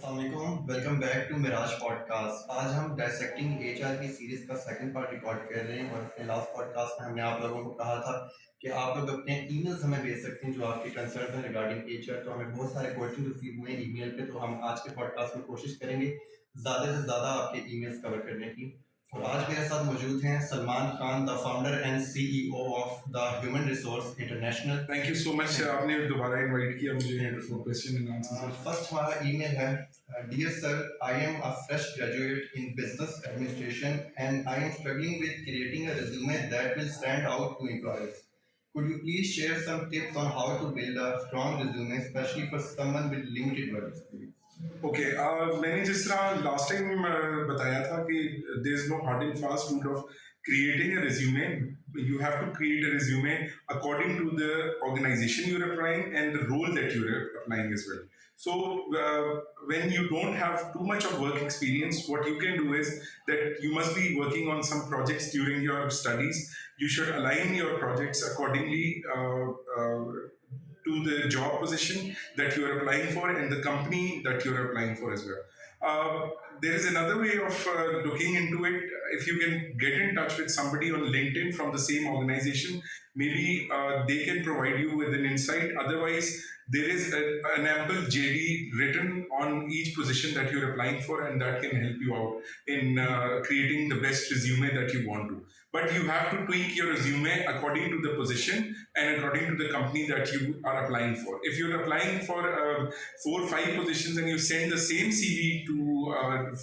अस्सलाम welcome back to Miraj podcast. आज हम डायसेक्टिंग एचआर की सीरीज का सेकंड पार्ट रिकॉर्ड कर रहे हैं और अपने लास्ट पॉडकास्ट में हमने आप लोगों को कहा था कि आप लोग अपने ईमेल्स हमें भेज सकते हैं जो आपके कंसर्न है रिगार्डिंग एचआर। तो हमें बहुत सारे क्वेश्चन रिसीव हुए ईमेल पे, तो हम आज के पॉडकास्ट में कोशिश करेंगे ज़्यादा से ज़्यादा आपके ईमेल्स कवर करने की। और आज मेरे साथ मौजूद हैं Salman Khan, the founder and CEO of the human resource international. Thank you so much, आपने दोबारा इनवाइट किया मुझे क्वेश्चन एंड आंसर। फर्स्ट हमारा ईमेल है, dear sir, I am a fresh graduate in business administration and I am struggling with creating a resume that will stand out to employers. Could you please share some tips on how to build a strong resume, especially for someone with limited work experience? Okay, मैंने जिस तरह last time बताया था कि there is no hard and fast rule of creating a resume. You have to create a resume according to the organization you're applying and the role that you're applying as well. So when you don't have too much of work experience, what you can do is that you must be working on some projects during your studies. You should align your projects accordingly to the job position that you are applying for and the company that you are applying for as well. There is another way of looking into it. If you can get in touch with somebody on LinkedIn from the same organization, maybe they can provide you with an insight. Otherwise, there is an ample JD written on each position that you're applying for, and that can help you out in creating the best resume that you want to. But you have to tweak your resume according to the position and according to the company that you are applying for. If you're applying for 4 or 5 positions and you send the same CV to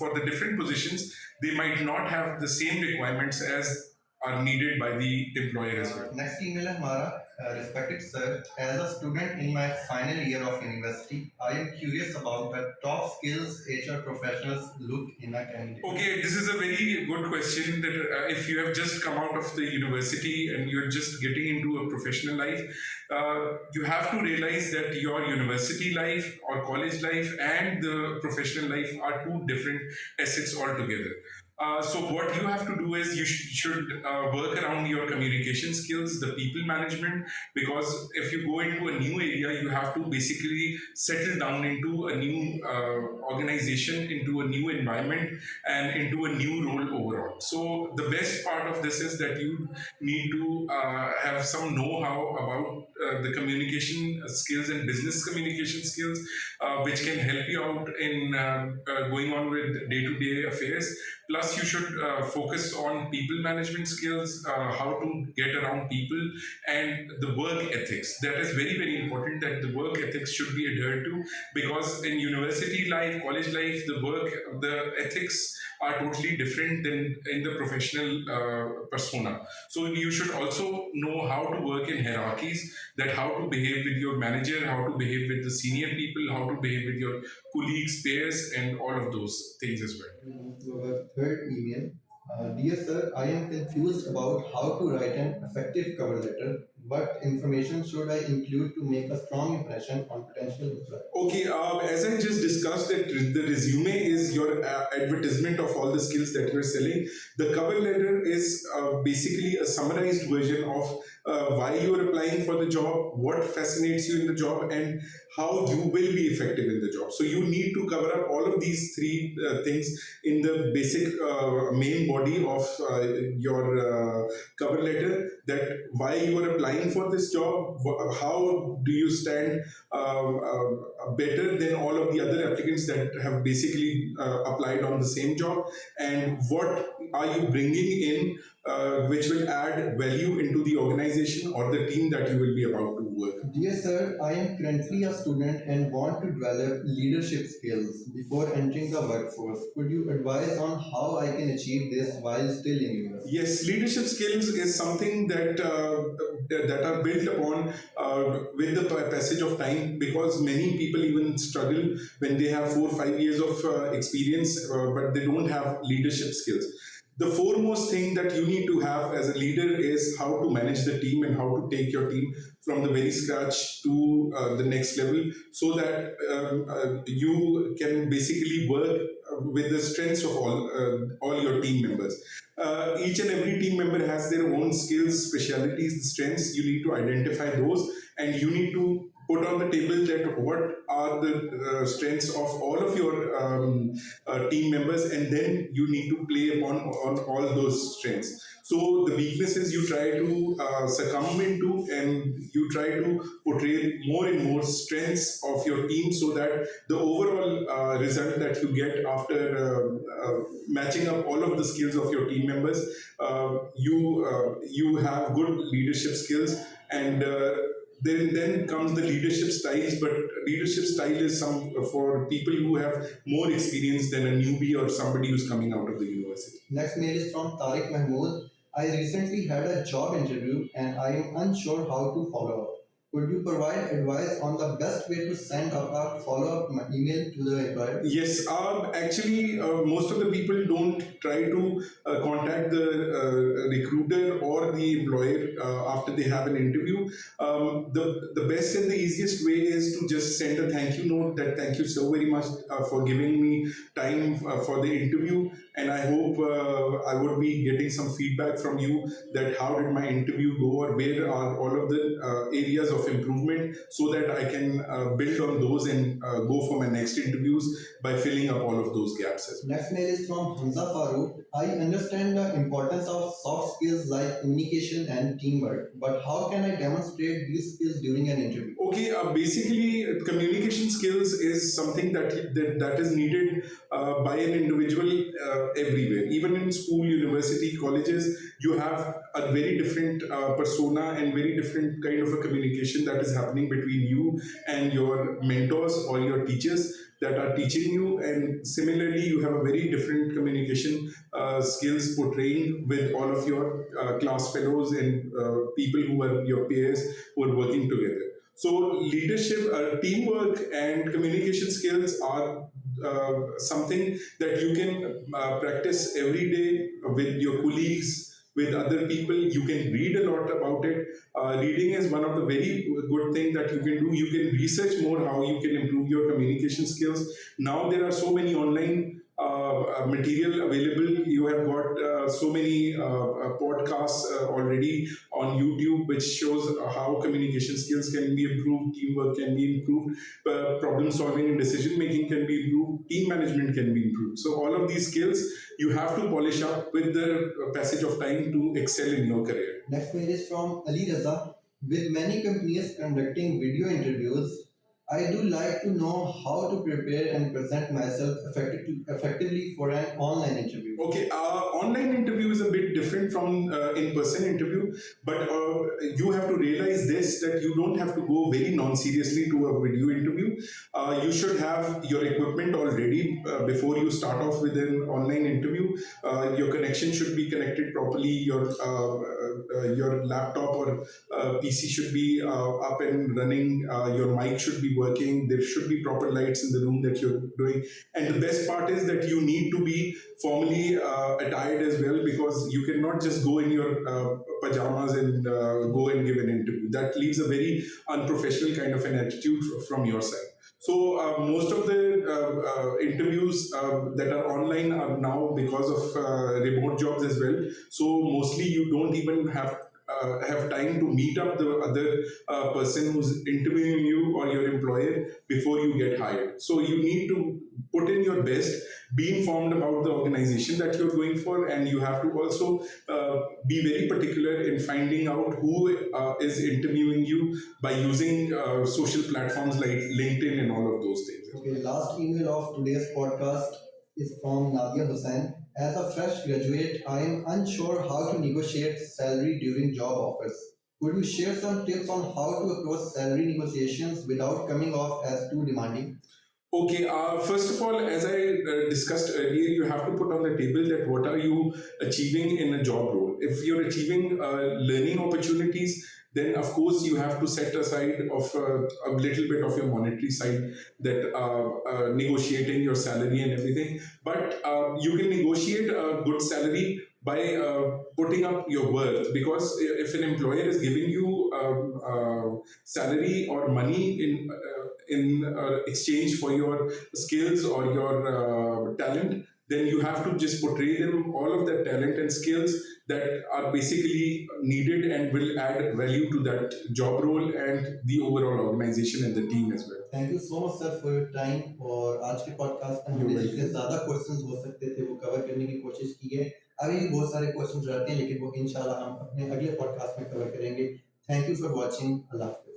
for the different positions, they might not have the same requirements as are needed by the employer as well. Next email है हमारा, respected sir, as a student in my final year of university, I am curious about the top skills HR professionals look in a candidate. Okay, this is a very good question. That if you have just come out of the university and you're just getting into a professional life, you have to realize that your university life or college life and the professional life are two different assets altogether. So what you have to do is you should work around your communication skills, the people management, because if you go into a new area, you have to basically settle down into a new organization, into a new environment, and into a new role overall. So the best part of this is that you need to have some know-how about the communication skills and business communication skills, which can help you out in going on with day-to-day affairs. Plus, you should focus on people management skills, how to get around people, and the work ethics. That is very, very important, that the work ethics should be adhered to, because in university life, college life, the ethics are totally different than in the professional persona. So you should also know how to work in hierarchies, that how to behave with your manager, how to behave with the senior people, how to behave with your colleagues, peers, and all of those things as well. To our third email, dear sir, I am confused about how to write an effective cover letter. What information should I include to make a strong impression on potential employers? Okay, as I just discussed, that the resume is your advertisement of all the skills that you're selling. The cover letter is basically a summarized version of why you're applying for the job, what fascinates you in the job, and how you will be effective in the job. So you need to cover up all of these three things in the basic main body of your cover letter, that why you are applying for this job, how do you stand better than all of the other applicants that have basically applied on the same job, and what are you bringing in which will add value into the organization or the team that you will be about to work. Dear sir, I am currently a student and want to develop leadership skills before entering the workforce. Could you advise on how I can achieve this while still in university? Yes, leadership skills is something that that are built upon with the passage of time, because many people even struggle when they have 4 or 5 years of experience, but they don't have leadership skills. The foremost thing that you need to have as a leader is how to manage the team and how to take your team from the very scratch to the next level, so that you can basically work with the strengths of all your team members. Each and every team member has their own skills, specialities, strengths. You need to identify those, and you need to put on the table that what are the strengths of all of your team members, and then you need to play upon on all those strengths. So the weaknesses you try to succumb into, and you try to portray more and more strengths of your team, so that the overall result that you get after matching up all of the skills of your team members, you have good leadership skills, and then comes the leadership styles. But leadership style is some for people who have more experience than a newbie or somebody who's coming out of the university. Next mail is from Tariq Mahmood. I recently had a job interview and I am unsure how to follow up. Could you provide advice on the best way to send a follow-up email to the employer? Yes, actually, most of the people don't try to contact the recruiter or the employer after they have an interview. The best and the easiest way is to just send a thank you note, that thank you so very much for giving me time for the interview, and I hope I would be getting some feedback from you that how did my interview go, or where are all of the areas of improvement, so that I can build on those and go for my next interviews by filling up all of those gaps as well. Next mail is from Hamza Farooq. I understand the importance of soft skills like communication and teamwork, but how can I demonstrate these skills during an interview? Okay, basically, communication skills is something that is needed by an individual everywhere. Even in school, university, colleges, you have a very different persona and very different kind of a communication that is happening between you and your mentors or your teachers that are teaching you, and similarly you have a very different communication skills portraying with all of your class fellows and people who are your peers who are working together. So leadership, teamwork and communication skills are something that you can practice every day with your colleagues, with other people. You can read a lot about it. Reading is one of the very good thing that you can do. You can research more how you can improve your communication skills. Now there are so many online material available. You have got so many podcasts already on YouTube, which shows how communication skills can be improved, teamwork can be improved, problem solving and decision making can be improved, team management can be improved. So all of these skills you have to polish up with the passage of time to excel in your career. Next mail is from Ali Raza. With many companies conducting video interviews, I do like to know how to prepare and present myself effectively for an online interview. Okay, online interview is a bit different from in-person interview, but you have to realize this, that you don't have to go very non-seriously to a video interview. You should have your equipment all ready before you start off with an online interview. Your connection should be connected properly. Your laptop or PC should be up and running. Your mic should be working. There should be proper lights in the room that you're doing. And the best part is that you need to be formally attired as well, because you cannot just go in your pajamas and go and give an interview. That leaves a very unprofessional kind of an attitude from your side. So most of the interviews that are online are now because of remote jobs as well. So mostly you don't even have time to meet up the other person who's interviewing you or your employer before you get hired. So you need to put in your best, be informed about the organization that you're going for, and you have to also be very particular in finding out who is interviewing you by using social platforms like LinkedIn and all of those things. Okay, last email of today's podcast is from Nadia Hussain. As a fresh graduate, I am unsure how to negotiate salary during job offers. Could you share some tips on how to approach salary negotiations without coming off as too demanding? Okay, first of all, as I discussed earlier, you have to put on the table that what are you achieving in a job role. If you're achieving learning opportunities, then of course you have to set aside of a little bit of your monetary side, that negotiating your salary and everything. But you can negotiate a good salary by putting up your worth, because if an employer is giving you salary or money in exchange for your skills or your talent, then you have to just portray them all of that talent and skills that are basically needed and will add value to that job role and the overall organization and the team as well. Thank you so much sir for your time. और आज के podcast में हमने जितने ज़्यादा questions हो सकते थे वो कवर करने की कोशिश की है। अभी भी बहुत सारे क्वेश्चंस रहते हैं लेकिन वो इंशाल्लाह हम अपने अगले पॉडकास्ट में कवर करेंगे। Thank you for watching. अल्लाह हाफ़िज़।